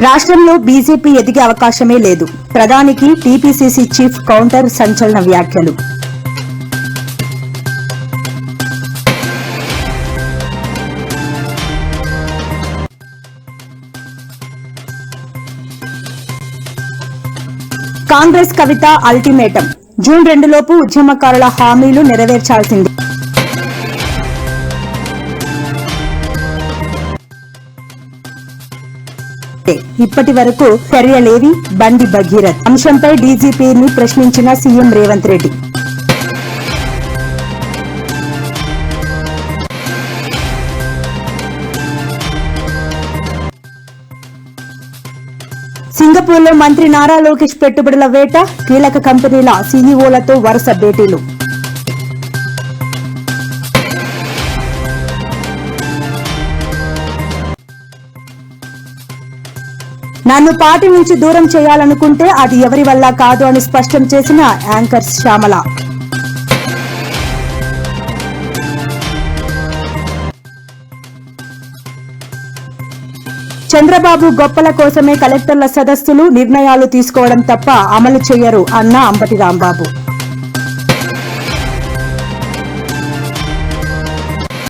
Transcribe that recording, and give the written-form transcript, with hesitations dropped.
రాష్ట్రంలో బీజేపీ ఎదిగే అవకాశమే లేదు. ప్రధానికి టీపీసీసీ చీఫ్ కౌంటర్ సంచలన వ్యాఖ్యలు. కాంగ్రెస్ కవిత అల్టిమేటం. జూన్ 2 లోపు ఉద్యమకారుల హామీలు నెరవేర్చాల్సింది. ఇప్పటి వరకు చర్యలేవి. బండి భగీరథ్ అంశంపై డీజీపీని ప్రశ్నించిన సీఎం రేవంత్ రెడ్డి. సింగపూర్లో మంత్రి నారా లోకేష్ పెట్టుబడుల వేట. కీలక కంపెనీల సీఈఓలతో వరుస భేటీలు. నన్ను పార్టీ నుంచి దూరం చేయాలనుకుంటే అది ఎవరి వల్ల కాదు అని స్పష్టం చేసిన యాంకర్ శ్యామల. చంద్రబాబు గొప్పల కోసమే కలెక్టర్ల సదస్సులు, నిర్ణయాలు తీసుకోవడం తప్ప అమలు చేయరు అన్న అంబటి రాంబాబు.